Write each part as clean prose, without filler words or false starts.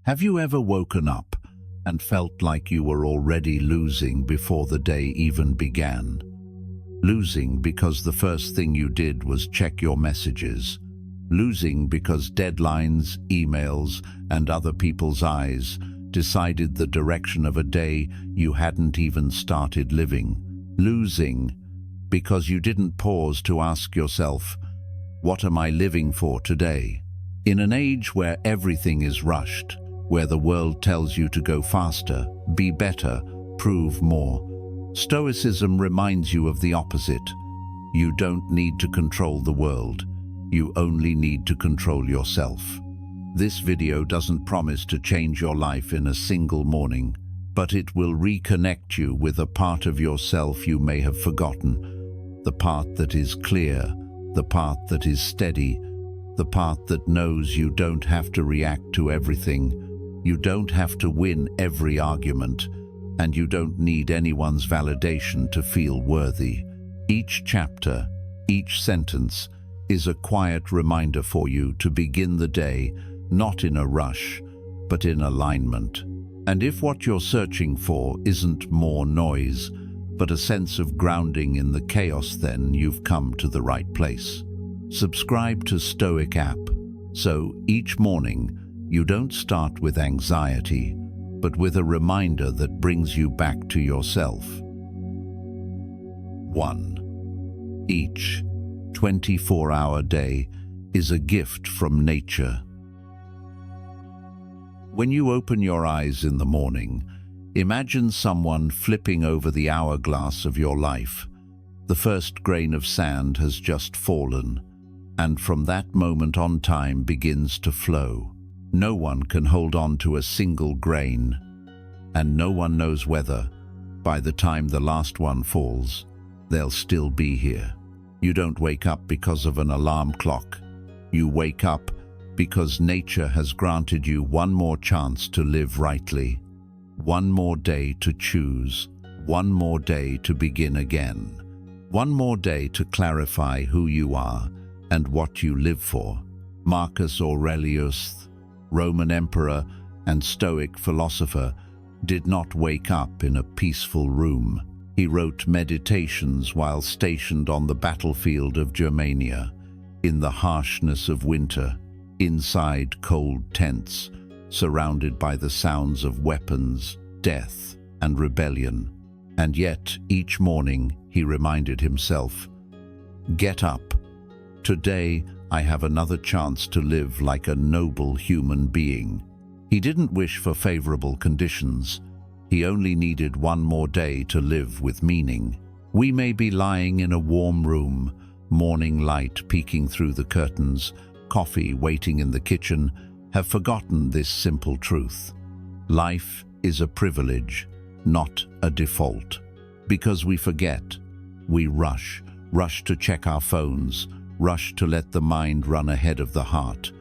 Have you ever woken up and felt like you were already losing before the day even began? Losing because the first thing you did was check your messages. Losing because deadlines, emails, and other people's eyes decided the direction of a day you hadn't even started living. Losing because you didn't pause to ask yourself, what am I living for today? In an age where everything is rushed, where the world tells you to go faster, be better, prove more, Stoicism reminds you of the opposite. You don't need to control the world. You only need to control yourself. This video doesn't promise to change your life in a single morning, but it will reconnect you with a part of yourself you may have forgotten. The part that is clear, the part that is steady, the part that knows you don't have to react to everything, you don't have to win every argument, and you don't need anyone's validation to feel worthy. Each chapter, each sentence, is a quiet reminder for you to begin the day not in a rush, but in alignment. And if what you're searching for isn't more noise, but a sense of grounding in the chaos, then you've come to the right place. Subscribe to Stoic App, so each morning you don't start with anxiety, but with a reminder that brings you back to yourself. 1. Each 24-hour day is a gift from nature. When you open your eyes in the morning, imagine someone flipping over the hourglass of your life. The first grain of sand has just fallen, and from that moment on, time begins to flow. No one can hold on to a single grain, and no one knows whether, by the time the last one falls, they'll still be here. You don't wake up because of an alarm clock. You wake up because nature has granted you one more chance to live rightly, one more day to choose, one more day to begin again, one more day to clarify who you are and what you live for. Marcus Aurelius, Roman emperor and Stoic philosopher, did not wake up in a peaceful room. He wrote meditations while stationed on the battlefield of Germania, in the harshness of winter, inside cold tents, surrounded by the sounds of weapons, death, and rebellion. And yet, each morning, he reminded himself, "Get up. Today, I have another chance to live like a noble human being." He didn't wish for favorable conditions. He only needed one more day to live with meaning. We may be lying in a warm room, morning light peeking through the curtains, coffee waiting in the kitchen, have forgotten this simple truth. Life is a privilege, not a default. Because we forget, we rush to check our phones, rush to let the mind run ahead of the heart,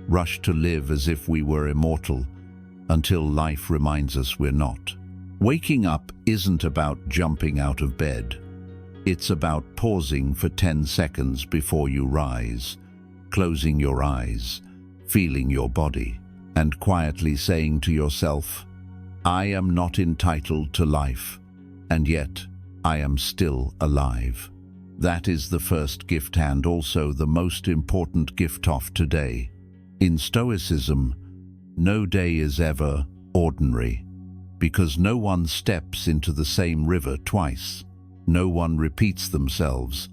rush to live as if we were immortal, until life reminds us we're not. Waking up isn't about jumping out of bed. It's about pausing for 10 seconds before you rise, closing your eyes, feeling your body, and quietly saying to yourself, "I am not entitled to life, and yet I am still alive." That is the first gift, and also the most important gift of today. In Stoicism, no day is ever ordinary, because no one steps into the same river twice, no one repeats themselves,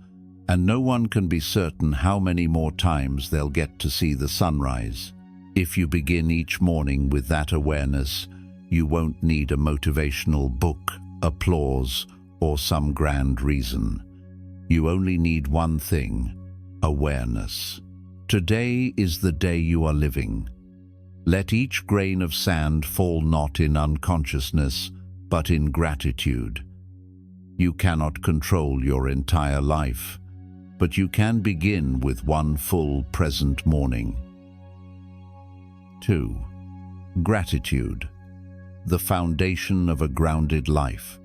and no one can be certain how many more times they'll get to see the sunrise. If you begin each morning with that awareness, you won't need a motivational book, applause, or some grand reason. You only need one thing: awareness. Today is the day you are living. Let each grain of sand fall not in unconsciousness, but in gratitude. You cannot control your entire life, but you can begin with one full present morning. 2. Gratitude, the foundation of a grounded life.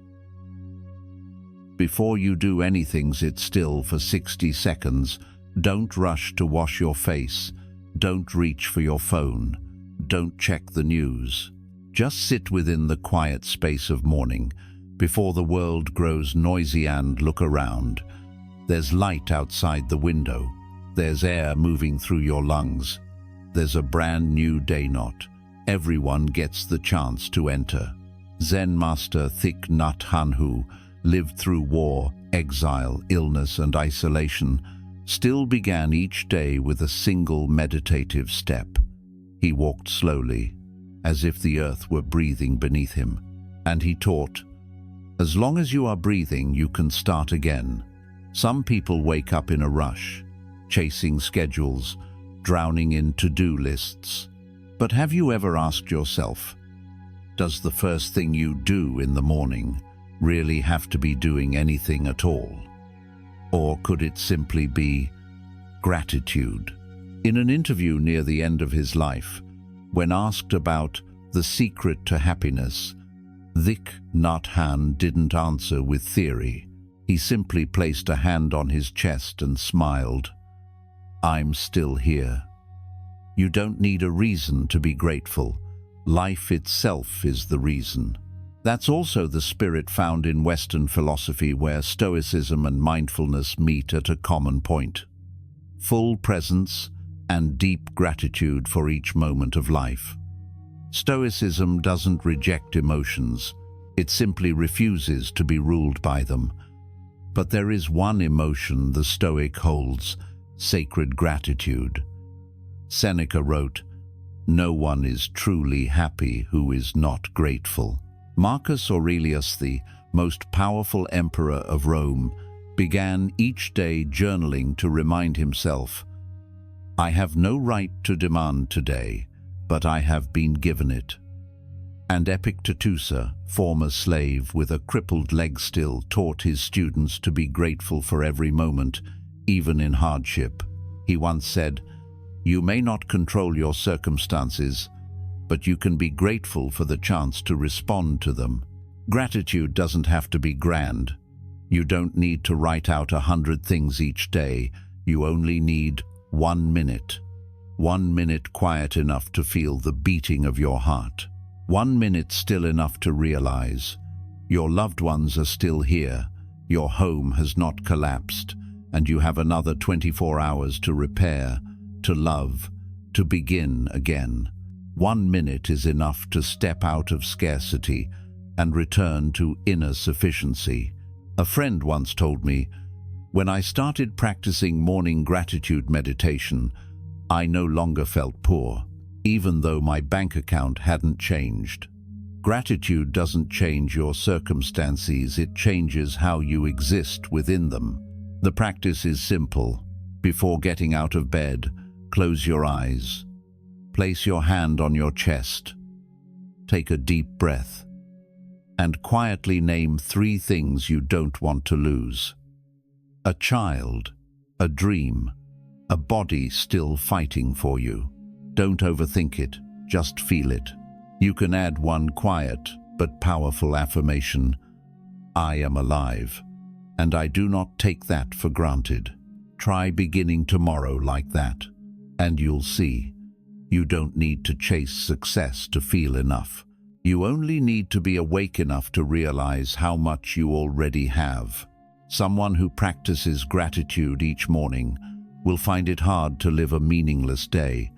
Before you do anything, sit still for 60 seconds. Don't rush to wash your face. Don't reach for your phone. Don't check the news. Just sit within the quiet space of morning, before the world grows noisy, and look around. There's light outside the window. There's air moving through your lungs. There's a brand new day. Not everyone gets the chance to enter. Zen master Thich Nhat Hanh, who lived through war, exile, illness, and isolation, still began each day with a single meditative step. He walked slowly, as if the earth were breathing beneath him, and he taught, as long as you are breathing, you can start again. Some people wake up in a rush, chasing schedules, drowning in to-do lists. But have you ever asked yourself, does the first thing you do in the morning really have to be doing anything at all? Or could it simply be gratitude? In an interview near the end of his life, when asked about the secret to happiness, Thich Nhat Hanh didn't answer with theory. He simply placed a hand on his chest and smiled. I'm still here. You don't need a reason to be grateful. Life itself is the reason. That's also the spirit found in Western philosophy, where stoicism and mindfulness meet at a common point. Full presence and deep gratitude for each moment of life. Stoicism doesn't reject emotions. It simply refuses to be ruled by them. But there is one emotion the Stoic holds: sacred gratitude. Seneca wrote, "No one is truly happy who is not grateful." Marcus Aurelius, the most powerful emperor of Rome, began each day journaling to remind himself, "I have no right to demand today, but I have been given it." And Epictetus, former slave with a crippled leg, still taught his students to be grateful for every moment, even in hardship. He once said, "You may not control your circumstances, but you can be grateful for the chance to respond to them." Gratitude doesn't have to be grand. You don't need to write out 100 things each day. You only need 1 minute. 1 minute quiet enough to feel the beating of your heart. 1 minute still enough to realize your loved ones are still here, your home has not collapsed, and you have another 24 hours to repair, to love, to begin again. 1 minute is enough to step out of scarcity and return to inner sufficiency. A friend once told me, "When I started practicing morning gratitude meditation, I no longer felt poor, even though my bank account hadn't changed." Gratitude doesn't change your circumstances, it changes how you exist within them. The practice is simple. Before getting out of bed, close your eyes. Place your hand on your chest. Take a deep breath. And quietly name 3 things you don't want to lose. A child, a dream, a body still fighting for you. Don't overthink it, just feel it. You can add one quiet but powerful affirmation: I am alive, and I do not take that for granted. Try beginning tomorrow like that, and you'll see. You don't need to chase success to feel enough. You only need to be awake enough to realize how much you already have. Someone who practices gratitude each morning will find it hard to live a meaningless day,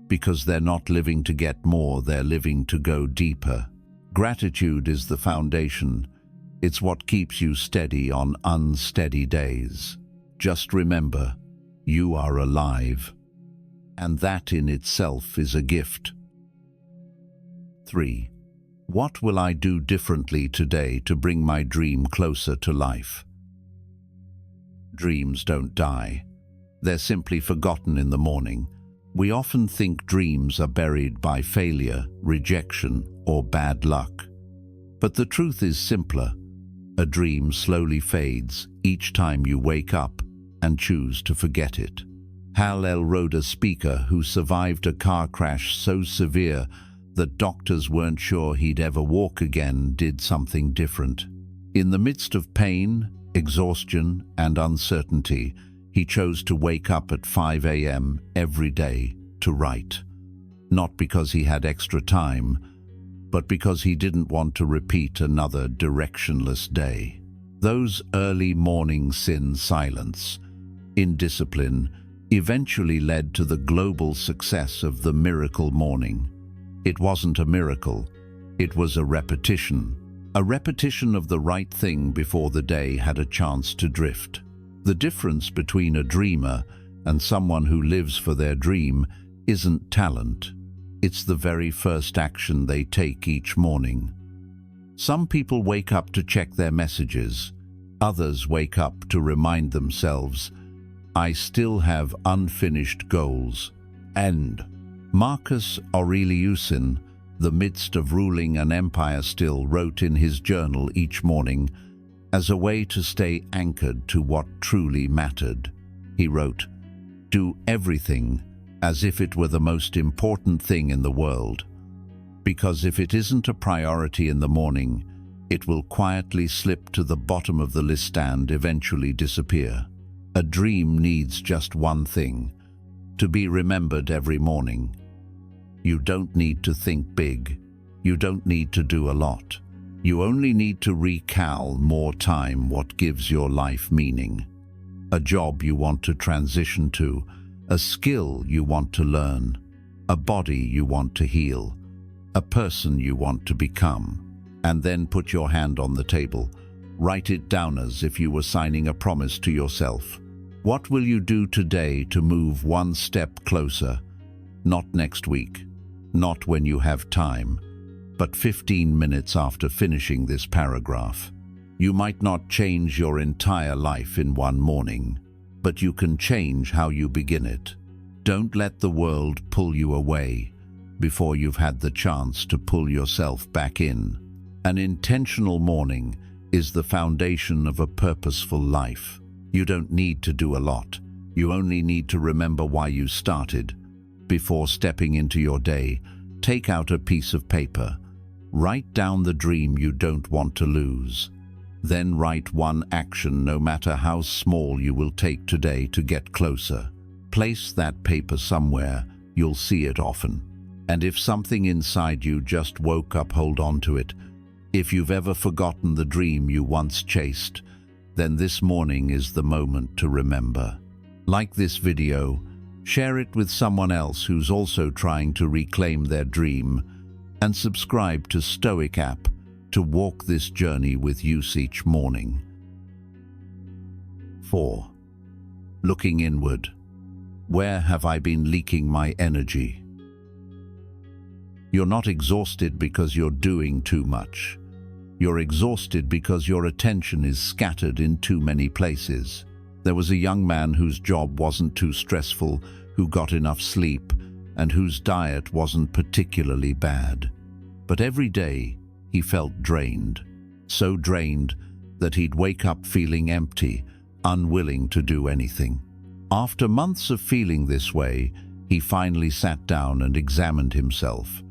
because they're not living to get more, they're living to go deeper. Gratitude is the foundation. It's what keeps you steady on unsteady days. Just remember, you are alive, and that in itself is a gift. 3. What will I do differently today to bring my dream closer to life? Dreams don't die. They're simply forgotten in the morning. We often think dreams are buried by failure, rejection, or bad luck. But the truth is simpler. A dream slowly fades each time you wake up and choose to forget it. Hal Elrod, a speaker who survived a car crash so severe that doctors weren't sure he'd ever walk again, did something different. In the midst of pain, exhaustion, and uncertainty, he chose to wake up at 5 a.m. every day to write. not because he had extra time, but because he didn't want to repeat another directionless day. Those early mornings in silence, in discipline, eventually led to the global success of the miracle morning. It wasn't a miracle, it was a repetition of the right thing before the day had a chance to drift. The difference between a dreamer and someone who lives for their dream isn't talent. It's the very first action they take each morning. Some people wake up to check their messages. Others wake up to remind themselves, I still have unfinished goals. And Marcus Aurelius, in the midst of ruling an empire still, wrote in his journal each morning as a way to stay anchored to what truly mattered. He wrote, "Do everything as if it were the most important thing in the world, because if it isn't a priority in the morning, it will quietly slip to the bottom of the list and eventually disappear." A dream needs just one thing: to be remembered every morning. You don't need to think big. You don't need to do a lot. You only need to recall more time what gives your life meaning. A job you want to transition to, a skill you want to learn, a body you want to heal, a person you want to become. And then put your hand on the table. Write it down as if you were signing a promise to yourself. What will you do today to move one step closer? Not next week, not when you have time, but 15 minutes after finishing this paragraph. You might not change your entire life in one morning, but you can change how you begin it. Don't let the world pull you away before you've had the chance to pull yourself back in. An intentional morning is the foundation of a purposeful life. You don't need to do a lot. You only need to remember why you started. Before stepping into your day, take out a piece of paper. Write down the dream you don't want to lose. Then write one action, no matter how small, you will take today to get closer. Place that paper somewhere you'll see it often. And if something inside you just woke up, hold on to it. If you've ever forgotten the dream you once chased, then this morning is the moment to remember. Like this video, share it with someone else who's also trying to reclaim their dream, and subscribe to Stoic App to walk this journey with you each morning. 4. Looking inward. Where have I been leaking my energy? You're not exhausted because you're doing too much. You're exhausted because your attention is scattered in too many places. There was a young man whose job wasn't too stressful, who got enough sleep, and whose diet wasn't particularly bad. But every day, he felt drained. So drained that he'd wake up feeling empty, unwilling to do anything. After months of feeling this way, he finally sat down and examined himself.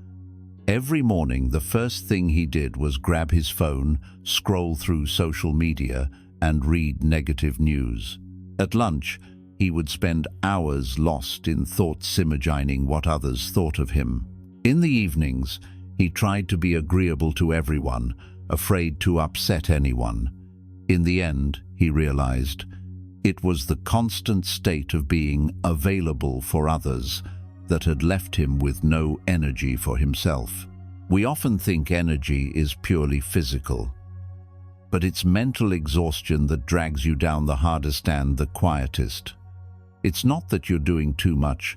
Every morning, the first thing he did was grab his phone, scroll through social media, and read negative news. At lunch, he would spend hours lost in thoughts imagining what others thought of him. In the evenings, he tried to be agreeable to everyone, afraid to upset anyone. In the end, he realized, it was the constant state of being available for others that had left him with no energy for himself. We often think energy is purely physical, but it's mental exhaustion that drags you down the hardest and the quietest. It's not that you're doing too much,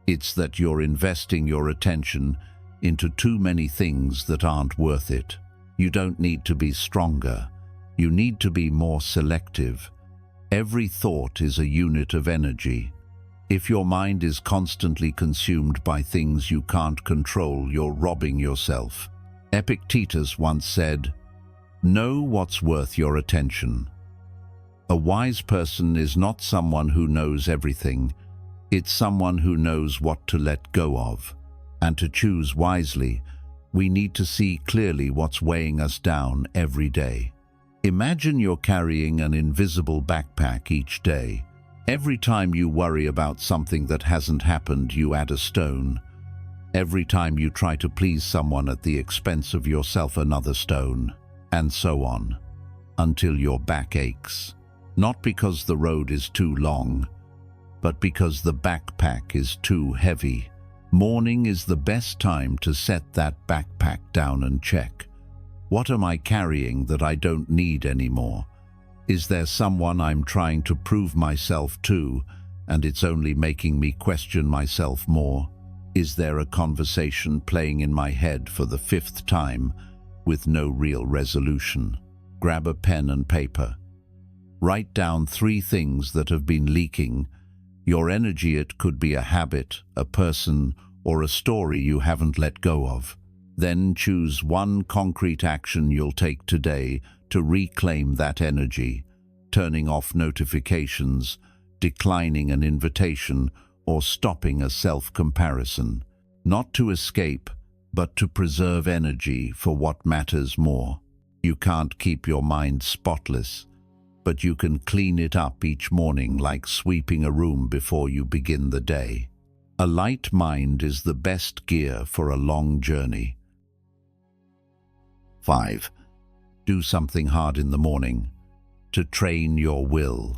it's that you're investing your attention into too many things that aren't worth it. You don't need to be stronger, you need to be more selective. Every thought is a unit of energy. If your mind is constantly consumed by things you can't control, you're robbing yourself. Epictetus once said, "Know what's worth your attention." A wise person is not someone who knows everything, it's someone who knows what to let go of. And to choose wisely, we need to see clearly what's weighing us down every day. Imagine you're carrying an invisible backpack each day. Every time you worry about something that hasn't happened, you add a stone. Every time you try to please someone at the expense of yourself, another stone, and so on, until your back aches. Not because the road is too long, but because the backpack is too heavy. Morning is the best time to set that backpack down and check. What am I carrying that I don't need anymore? Is there someone I'm trying to prove myself to, and it's only making me question myself more? Is there a conversation playing in my head for the 5th time with no real resolution? Grab a pen and paper. Write down 3 things that have been leaking your energy. It could be a habit, a person, or a story you haven't let go of. Then choose one concrete action you'll take today to reclaim that energy, turning off notifications, declining an invitation, or stopping a self-comparison. Not to escape, but to preserve energy for what matters more. You can't keep your mind spotless, but you can clean it up each morning like sweeping a room before you begin the day. A light mind is the best gear for a long journey. 5. Do something hard in the morning to train your will.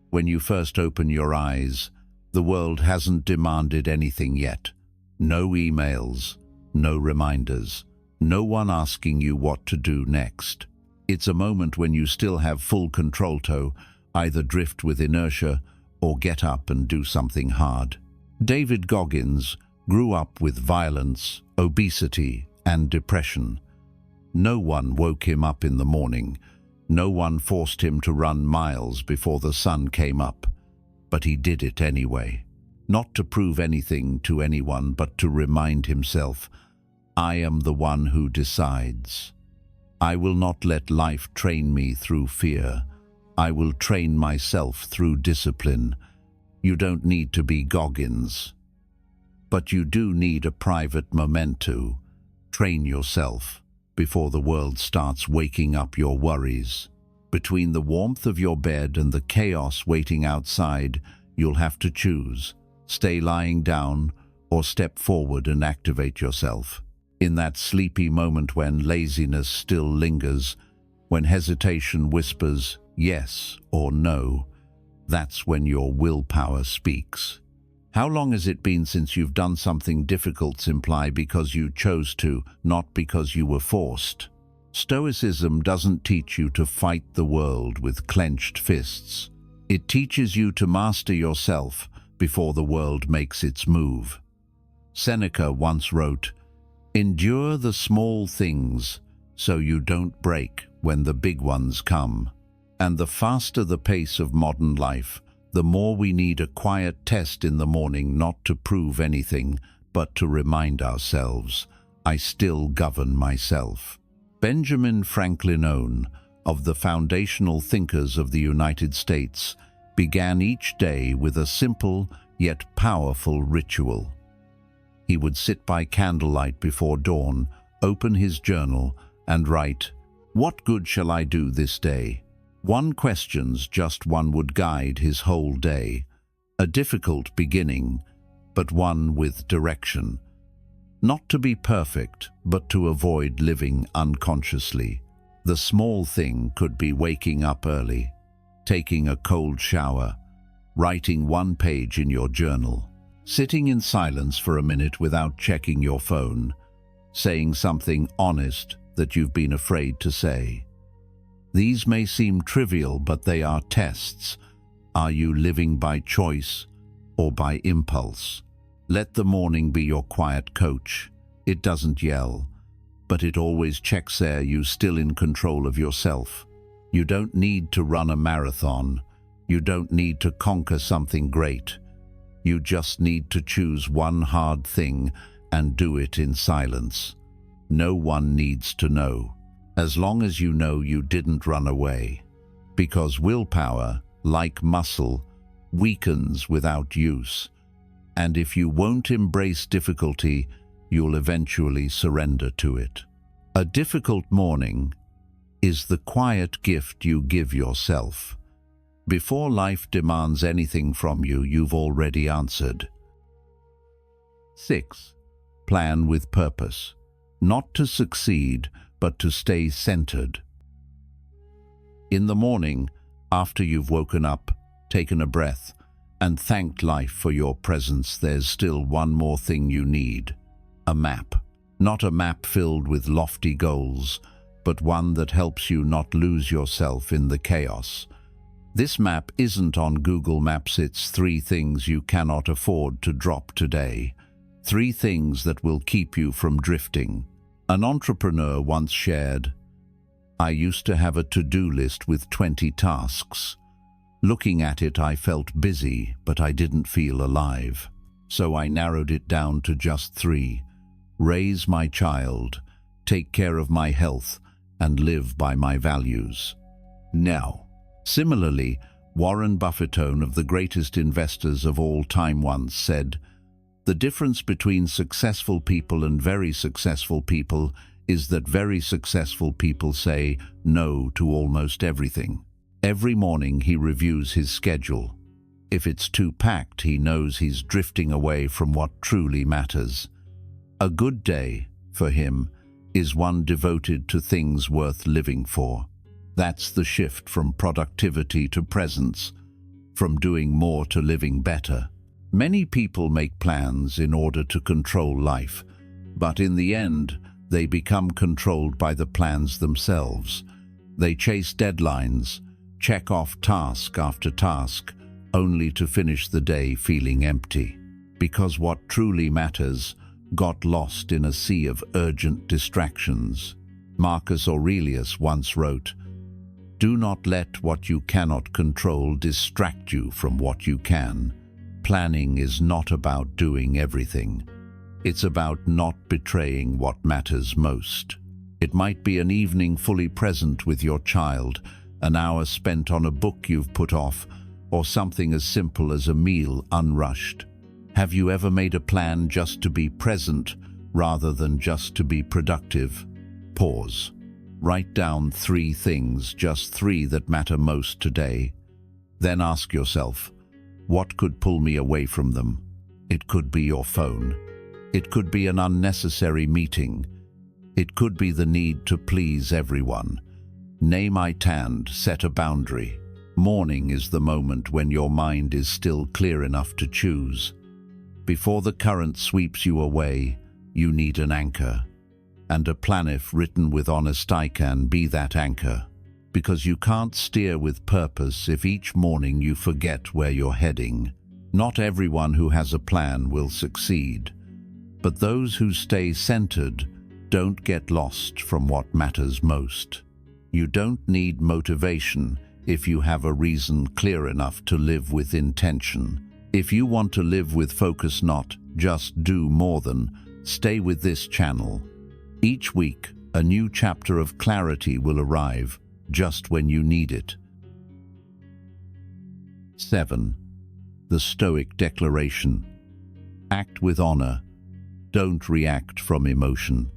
When you first open your eyes, the world hasn't demanded anything yet. No emails, no reminders, no one asking you what to do next. It's a moment when you still have full control to either drift with inertia or get up and do something hard. David Goggins grew up with violence, obesity, and depression. No one woke him up in the morning. No one forced him to run miles before the sun came up, but he did it anyway. Not to prove anything to anyone, but to remind himself, I am the one who decides. I will not let life train me through fear. I will train myself through discipline. You don't need to be Goggins, but you do need a private moment to train yourself before the world starts waking up your worries. Between the warmth of your bed and the chaos waiting outside, you'll have to choose. Stay lying down or step forward and activate yourself. In that sleepy moment when laziness still lingers, when hesitation whispers yes or no, that's when your willpower speaks. How long has it been since you've done something difficult simply because you chose to, not because you were forced? Stoicism doesn't teach you to fight the world with clenched fists. It teaches you to master yourself before the world makes its move. Seneca once wrote, "Endure the small things so you don't break when the big ones come." And the faster the pace of modern life, the more we need a quiet test in the morning, not to prove anything, but to remind ourselves, I still govern myself. Benjamin Franklin, of the foundational thinkers of the United States, began each day with a simple yet powerful ritual. He would sit by candlelight before dawn, open his journal, and write, "What good shall I do this day?" One question's just one would guide his whole day. A difficult beginning, but one with direction. Not to be perfect, but to avoid living unconsciously. The small thing could be waking up early, taking a cold shower, writing one page in your journal, sitting in silence for a minute without checking your phone, saying something honest that you've been afraid to say. These may seem trivial, but they are tests. Are you living by choice or by impulse? Let the morning be your quiet coach. It doesn't yell, but it always checks, are you still in control of yourself? You don't need to run a marathon. You don't need to conquer something great. You just need to choose one hard thing and do it in silence. No one needs to know. As long as you know you didn't run away. Because willpower, like muscle, weakens without use. And if you won't embrace difficulty, you'll eventually surrender to it. A difficult morning is the quiet gift you give yourself. Before life demands anything from you, you've already answered. 6. Plan with purpose. Not to succeed, but to stay centered. In the morning, after you've woken up, taken a breath, and thanked life for your presence, there's still one more thing you need. A map. Not a map filled with lofty goals, but one that helps you not lose yourself in the chaos. This map isn't on Google Maps, it's 3 things you cannot afford to drop today. 3 things that will keep you from drifting. An entrepreneur once shared, "I used to have a to-do list with 20 tasks. Looking at it, I felt busy, but I didn't feel alive. So I narrowed it down to just 3. Raise my child, take care of my health, and live by my values." Now, similarly, Warren Buffett, one of the greatest investors of all time, once said, "The difference between successful people and very successful people is that very successful people say no to almost everything." Every morning he reviews his schedule. If it's too packed, he knows he's drifting away from what truly matters. A good day, for him, is one devoted to things worth living for. That's the shift from productivity to presence, from doing more to living better. Many people make plans in order to control life, but in the end, they become controlled by the plans themselves. They chase deadlines, check off task after task, only to finish the day feeling empty. Because what truly matters got lost in a sea of urgent distractions. Marcus Aurelius once wrote, "Do not let what you cannot control distract you from what you can." Planning is not about doing everything. It's about not betraying what matters most. It might be an evening fully present with your child, an hour spent on a book you've put off, or something as simple as a meal unrushed. Have you ever made a plan just to be present rather than just to be productive? Pause. Write down 3 things, just 3 that matter most today. Then ask yourself, what could pull me away from them? It could be your phone. It could be an unnecessary meeting. It could be the need to please everyone. Name it and set a boundary. Morning is the moment when your mind is still clear enough to choose. Before the current sweeps you away, you need an anchor. And a plan written with honest can be that anchor. Because you can't steer with purpose if each morning you forget where you're heading. Not everyone who has a plan will succeed, but those who stay centered don't get lost from what matters most. You don't need motivation if you have a reason clear enough to live with intention. If you want to live with focus, not just do more than, stay with this channel. Each week, a new chapter of clarity will arrive just when you need it. 7. The Stoic Declaration. Act with honor. Don't react from emotion.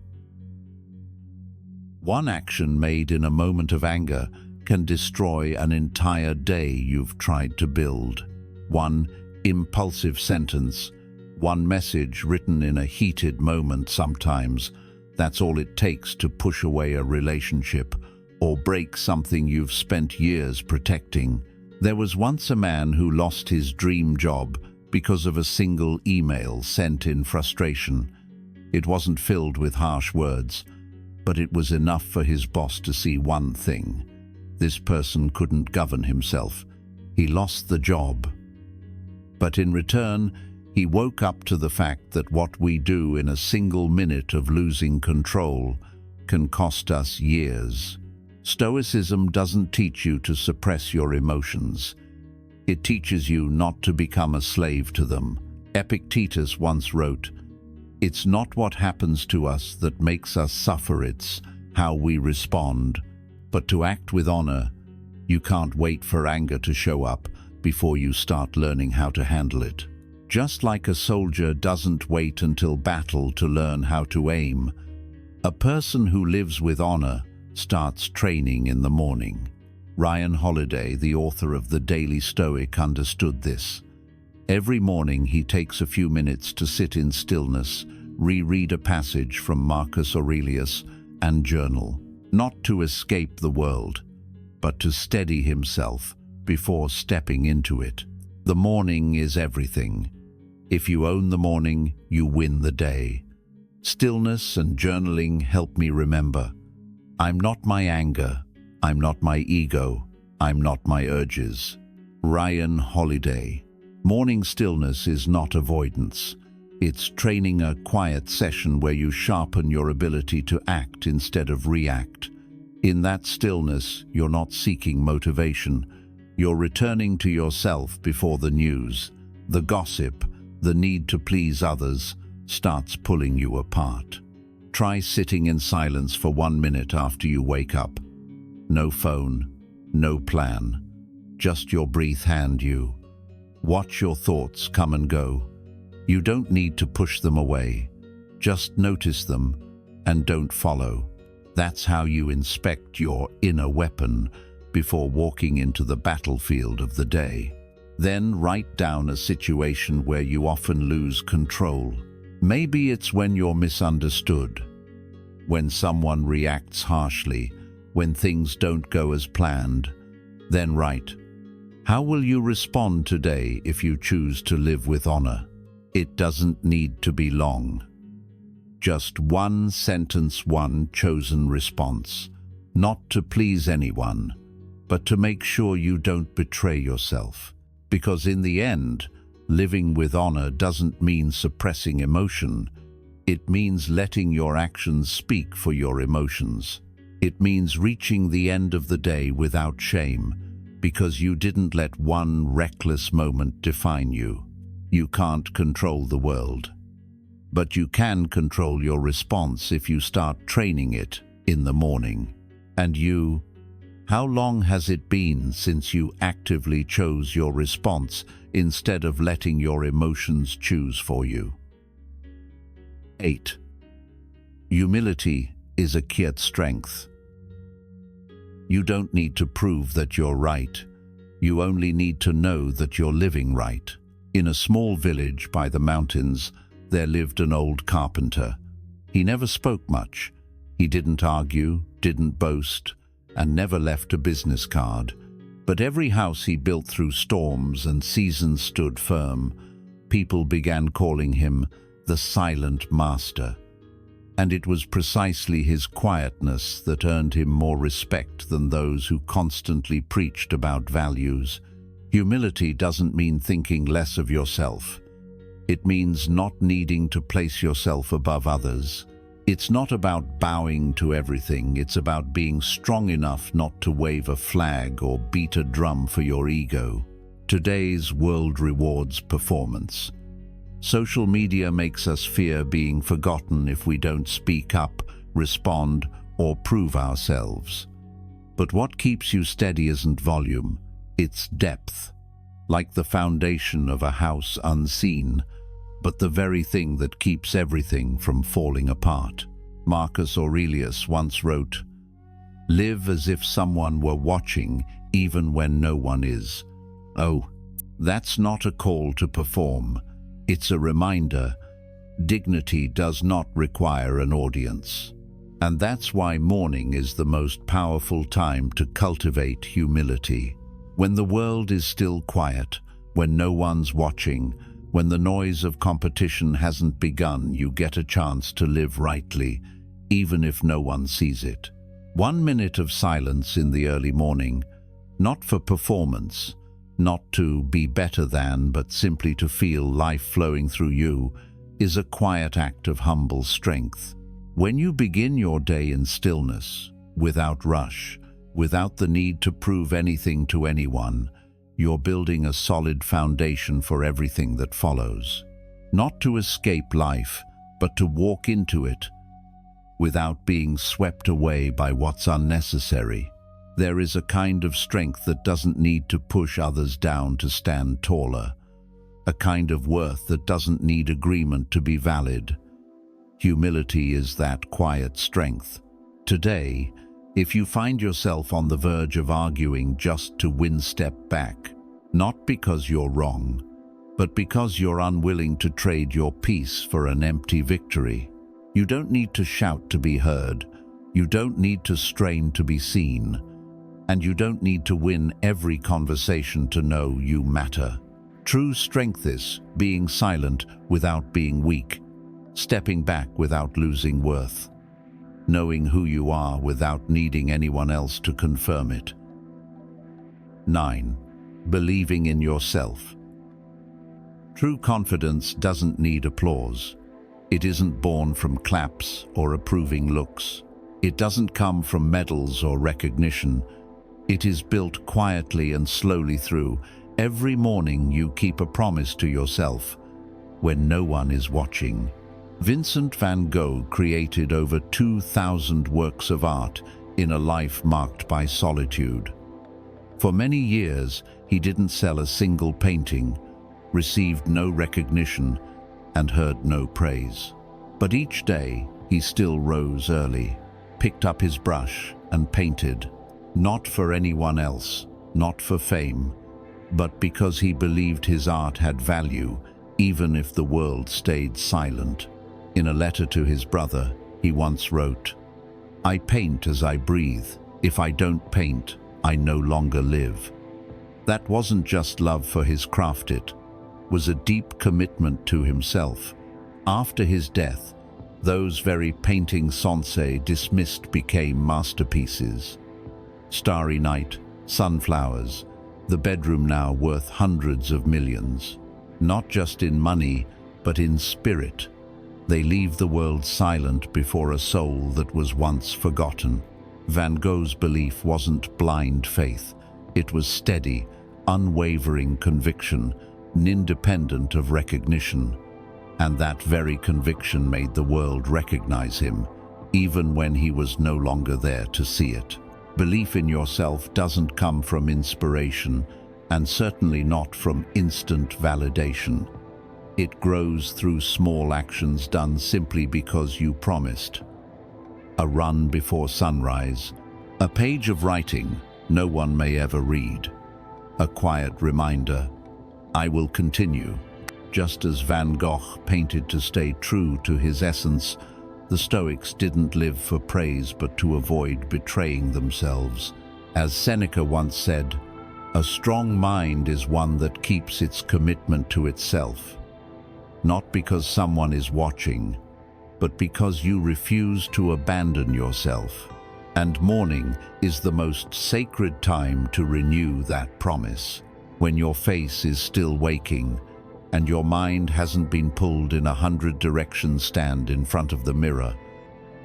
One action made in a moment of anger can destroy an entire day you've tried to build. One impulsive sentence, one message written in a heated moment, sometimes that's all it takes to push away a relationship or break something you've spent years protecting. There was once a man who lost his dream job because of a single email sent in frustration. It wasn't filled with harsh words, but it was enough for his boss to see one thing. This person couldn't govern himself. He lost the job. But in return, he woke up to the fact that what we do in a single minute of losing control can cost us years. Stoicism doesn't teach you to suppress your emotions. It teaches you not to become a slave to them. Epictetus once wrote, "It's not what happens to us that makes us suffer, it's how we respond." But to act with honor, you can't wait for anger to show up before you start learning how to handle it. Just like a soldier doesn't wait until battle to learn how to aim, a person who lives with honor starts training in the morning. Ryan Holiday, the author of The Daily Stoic, understood this. Every morning he takes a few minutes to sit in stillness, reread a passage from Marcus Aurelius, and journal, not to escape the world, but to steady himself before stepping into it. The morning is everything. If you own the morning, you win the day. Stillness and journaling help me remember, I'm not my anger, I'm not my ego, I'm not my urges. Ryan Holiday. Morning stillness is not avoidance. It's training, a quiet session where you sharpen your ability to act instead of react. In that stillness, you're not seeking motivation. You're returning to yourself before the news, the gossip, the need to please others starts pulling you apart. Try sitting in silence for 1 minute after you wake up. No phone, no plan, just your breath and you. Watch your thoughts come and go. You don't need to push them away. Just notice them and don't follow. That's how you inspect your inner weapon before walking into the battlefield of the day. Then write down a situation where you often lose control. Maybe it's when you're misunderstood, when someone reacts harshly, when things don't go as planned. Then write, how will you respond today if you choose to live with honor? It doesn't need to be long. Just one sentence, one chosen response, not to please anyone, but to make sure you don't betray yourself. Because in the end, living with honor doesn't mean suppressing emotion. It means letting your actions speak for your emotions. It means reaching the end of the day without shame, because you didn't let one reckless moment define you. You can't control the world, but you can control your response if you start training it in the morning. And you, how long has it been since you actively chose your response instead of letting your emotions choose for you? 8. Humility is a quiet strength. You don't need to prove that you're right. You only need to know that you're living right. In a small village by the mountains, there lived an old carpenter. He never spoke much. He didn't argue, didn't boast, and never left a business card. But every house he built through storms and seasons stood firm. People began calling him the silent master. And it was precisely his quietness that earned him more respect than those who constantly preached about values. Humility doesn't mean thinking less of yourself. It means not needing to place yourself above others. It's not about bowing to everything. It's about being strong enough not to wave a flag or beat a drum for your ego. Today's world rewards performance. Social media makes us fear being forgotten if we don't speak up, respond, or prove ourselves. But what keeps you steady isn't volume, it's depth. Like the foundation of a house unseen, but the very thing that keeps everything from falling apart. Marcus Aurelius once wrote, "Live as if someone were watching, even when no one is." Oh, that's not a call to perform. It's a reminder. Dignity does not require an audience. And that's why morning is the most powerful time to cultivate humility. When the world is still quiet, when no one's watching, when the noise of competition hasn't begun, you get a chance to live rightly, even if no one sees it. 1 minute of silence in the early morning, not for performance, not to be better than, but simply to feel life flowing through you, is a quiet act of humble strength. When you begin your day in stillness, without rush, without the need to prove anything to anyone, you're building a solid foundation for everything that follows. Not to escape life, but to walk into it, without being swept away by what's unnecessary. There is a kind of strength that doesn't need to push others down to stand taller, a kind of worth that doesn't need agreement to be valid. Humility is that quiet strength. Today, if you find yourself on the verge of arguing just to win, step back, not because you're wrong, but because you're unwilling to trade your peace for an empty victory. You don't need to shout to be heard. You don't need to strain to be seen. And you don't need to win every conversation to know you matter. True strength is being silent without being weak, stepping back without losing worth, knowing who you are without needing anyone else to confirm it. 9. Believing in yourself. True confidence doesn't need applause. It isn't born from claps or approving looks. It doesn't come from medals or recognition. It is built quietly and slowly through. Every morning you keep a promise to yourself when no one is watching. Vincent van Gogh created over 2,000 works of art in a life marked by solitude. For many years, he didn't sell a single painting, received no recognition, and heard no praise. But each day, he still rose early, picked up his brush and painted, not for anyone else, not for fame, but because he believed his art had value, even if the world stayed silent. In a letter to his brother, he once wrote, "I paint as I breathe. If I don't paint, I no longer live." That wasn't just love for his craft, it was a deep commitment to himself. After his death, those very paintings Sensei dismissed became masterpieces. Starry night, sunflowers, the bedroom now worth hundreds of millions. Not just in money, but in spirit. They leave the world silent before a soul that was once forgotten. Van Gogh's belief wasn't blind faith. It was steady, unwavering conviction, independent of recognition. And that very conviction made the world recognize him, even when he was no longer there to see it. Belief in yourself doesn't come from inspiration, and certainly not from instant validation. It grows through small actions done simply because you promised. A run before sunrise, a page of writing no one may ever read, a quiet reminder, "I will continue." Just as Van Gogh painted to stay true to his essence, the Stoics didn't live for praise but to avoid betraying themselves. As Seneca once said, "A strong mind is one that keeps its commitment to itself, not because someone is watching, but because you refuse to abandon yourself." And morning is the most sacred time to renew that promise, when your face is still waking and your mind hasn't been pulled in 100 directions. Stand in front of the mirror,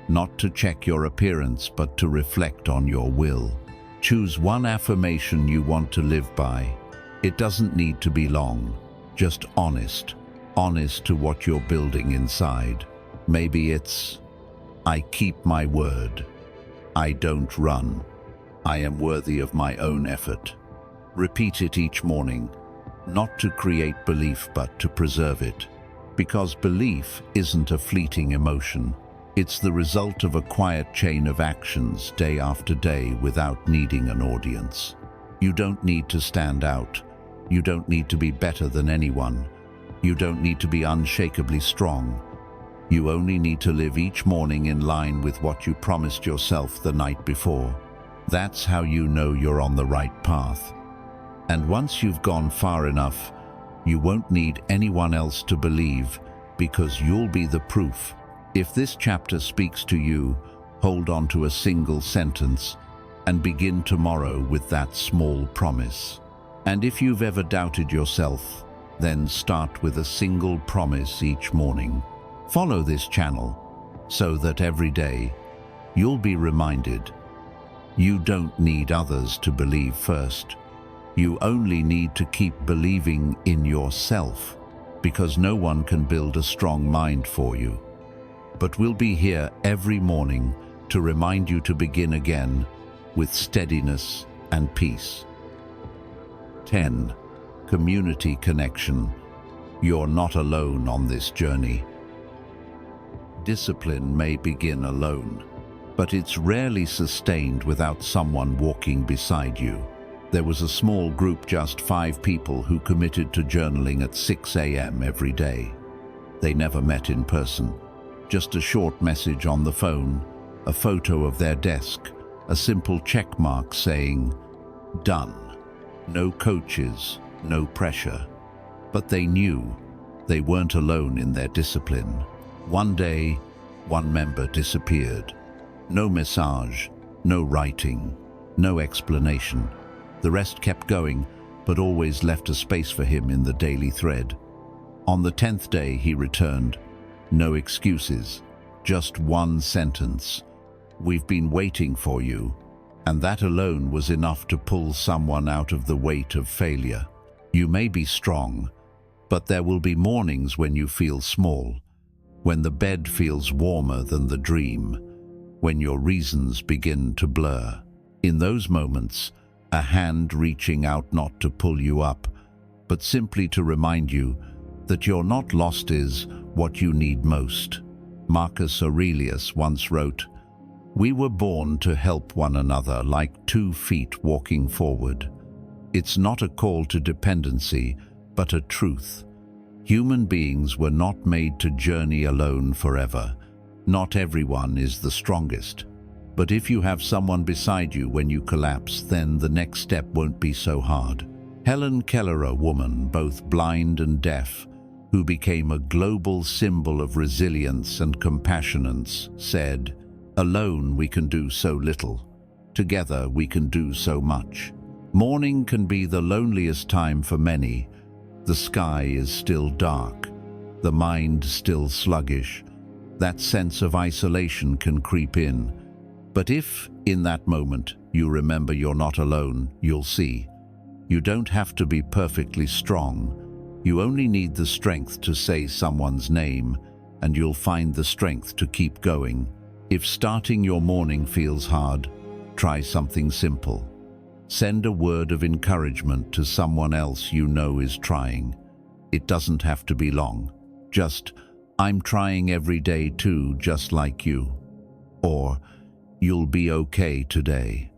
not to check your appearance, but to reflect on your will. Choose one affirmation you want to live by. It doesn't need to be long, just honest to what you're building inside. Maybe it's, "I keep my word. I don't run. I am worthy of my own effort." Repeat it each morning, not to create belief but to preserve it. Because belief isn't a fleeting emotion. It's the result of a quiet chain of actions day after day without needing an audience. You don't need to stand out. You don't need to be better than anyone. You don't need to be unshakably strong. You only need to live each morning in line with what you promised yourself the night before. That's how you know you're on the right path. And once you've gone far enough, you won't need anyone else to believe, because you'll be the proof. If this chapter speaks to you, hold on to a single sentence and begin tomorrow with that small promise. And if you've ever doubted yourself, then start with a single promise each morning. Follow this channel so that every day you'll be reminded you don't need others to believe first. You only need to keep believing in yourself, because no one can build a strong mind for you. But we'll be here every morning to remind you to begin again with steadiness and peace. 10. Community connection. You're not alone on this journey. Discipline may begin alone, but it's rarely sustained without someone walking beside you. There was a small group, just 5 people, who committed to journaling at 6 a.m. every day. They never met in person. Just a short message on the phone, a photo of their desk, a simple check mark saying, "Done." No coaches, no pressure. But they knew they weren't alone in their discipline. One day, one member disappeared. No message, no writing, no explanation. The rest kept going, but always left a space for him in the daily thread. On the 10th day, he returned. No excuses, just one sentence. "We've been waiting for you." And that alone was enough to pull someone out of the weight of failure. You may be strong, but there will be mornings when you feel small, when the bed feels warmer than the dream, when your reasons begin to blur. In those moments, a hand reaching out not to pull you up, but simply to remind you that you're not lost is what you need most. Marcus Aurelius once wrote, "We were born to help one another like 2 feet walking forward." It's not a call to dependency, but a truth. Human beings were not made to journey alone forever. Not everyone is the strongest. But if you have someone beside you when you collapse, then the next step won't be so hard. Helen Keller, a woman both blind and deaf, who became a global symbol of resilience and compassionance, said, "Alone we can do so little. Together we can do so much." Morning can be the loneliest time for many. The sky is still dark, the mind still sluggish. That sense of isolation can creep in. But if, in that moment, you remember you're not alone, you'll see. You don't have to be perfectly strong. You only need the strength to say someone's name, and you'll find the strength to keep going. If starting your morning feels hard, try something simple. Send a word of encouragement to someone else you know is trying. It doesn't have to be long. Just, "I'm trying every day too, just like you." Or, "You'll be okay today."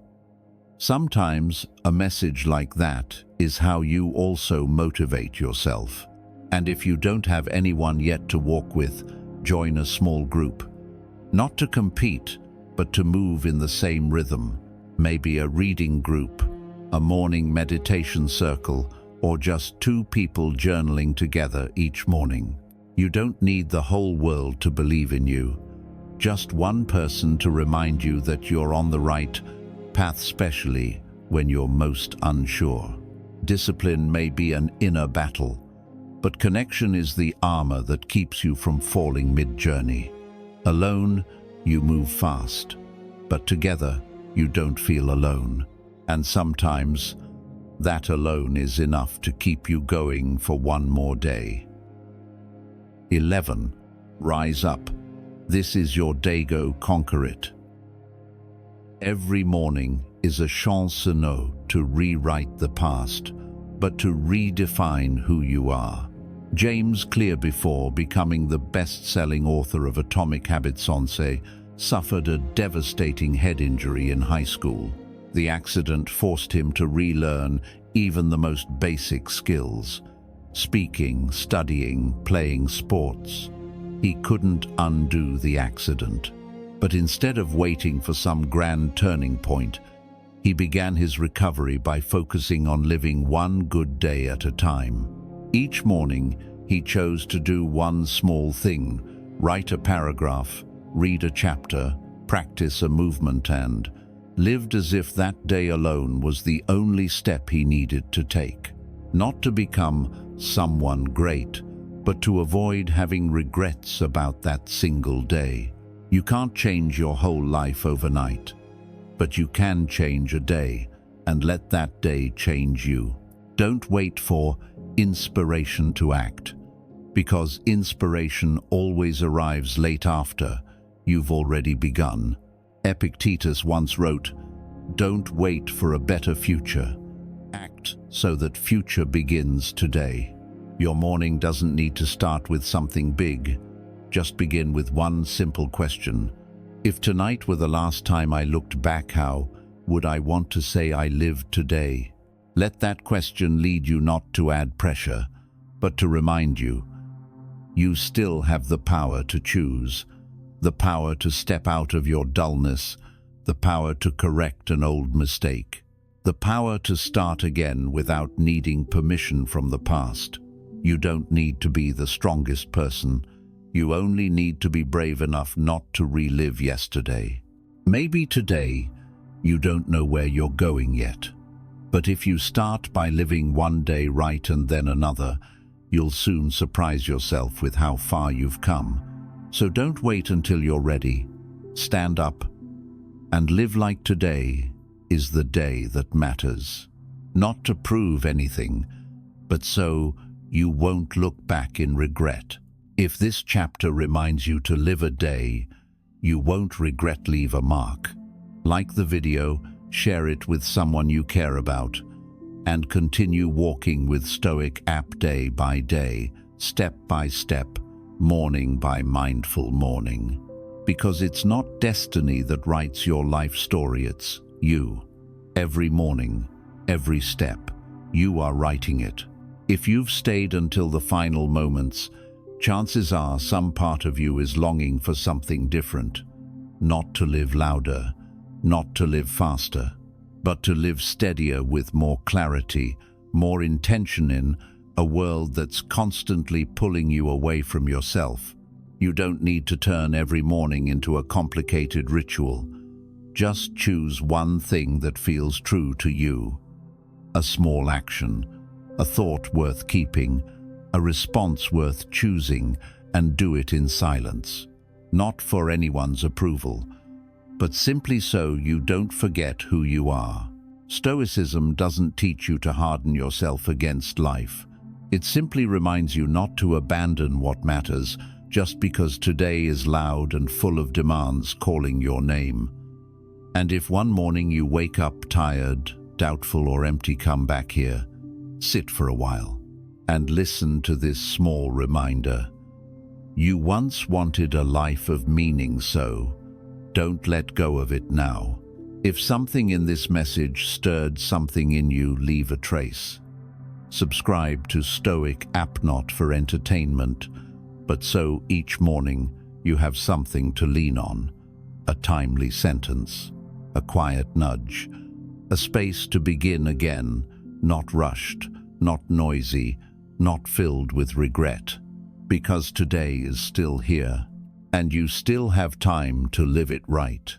Sometimes a message like that is how you also motivate yourself. And if you don't have anyone yet to walk with, join a small group. Not to compete, but to move in the same rhythm. Maybe a reading group, a morning meditation circle, or just 2 people journaling together each morning. You don't need the whole world to believe in you. Just one person to remind you that you're on the right path, especially when you're most unsure. Discipline may be an inner battle, but connection is the armor that keeps you from falling mid-journey. Alone, you move fast, but together, you don't feel alone. And sometimes, that alone is enough to keep you going for one more day. 11. Rise up. This is your day, go conquer it. Every morning is a chance to rewrite the past, but to redefine who you are. James Clear, before becoming the best-selling author of Atomic Habits, suffered a devastating head injury in high school. The accident forced him to relearn even the most basic skills: speaking, studying, playing sports. He couldn't undo the accident. But instead of waiting for some grand turning point, he began his recovery by focusing on living one good day at a time. Each morning, he chose to do one small thing: write a paragraph, read a chapter, practice a movement, and lived as if that day alone was the only step he needed to take. Not to become someone great, but to avoid having regrets about that single day. You can't change your whole life overnight, but you can change a day and let that day change you. Don't wait for inspiration to act, because inspiration always arrives late after you've already begun. Epictetus once wrote, "Don't wait for a better future. Act so that future begins today." Your morning doesn't need to start with something big. Just begin with one simple question. If tonight were the last time I looked back, how would I want to say I lived today? Let that question lead you not to add pressure, but to remind you, you still have the power to choose, the power to step out of your dullness, the power to correct an old mistake, the power to start again without needing permission from the past. You don't need to be the strongest person. You only need to be brave enough not to relive yesterday. Maybe today, you don't know where you're going yet. But if you start by living one day right and then another, you'll soon surprise yourself with how far you've come. So don't wait until you're ready. Stand up and live like today is the day that matters. Not to prove anything, but so you won't look back in regret. If this chapter reminds you to live a day, you won't regret leave a mark. Like the video, share it with someone you care about, and continue walking with Stoic App day by day, step by step, morning by mindful morning. Because it's not destiny that writes your life story, it's you. Every morning, every step, you are writing it. If you've stayed until the final moments, chances are some part of you is longing for something different. Not to live louder, not to live faster, but to live steadier with more clarity, more intention in a world that's constantly pulling you away from yourself. You don't need to turn every morning into a complicated ritual. Just choose one thing that feels true to you. A small action, a thought worth keeping, a response worth choosing, and do it in silence. Not for anyone's approval, but simply so you don't forget who you are. Stoicism doesn't teach you to harden yourself against life. It simply reminds you not to abandon what matters just because today is loud and full of demands calling your name. And if one morning you wake up tired, doubtful, or empty, come back here, sit for a while, and listen to this small reminder. You once wanted a life of meaning, so don't let go of it now. If something in this message stirred something in you, leave a trace. Subscribe to Stoic App, not for entertainment, but so each morning you have something to lean on. A timely sentence, a quiet nudge, a space to begin again, not rushed, not noisy, not filled with regret. Because today is still here, and you still have time to live it right.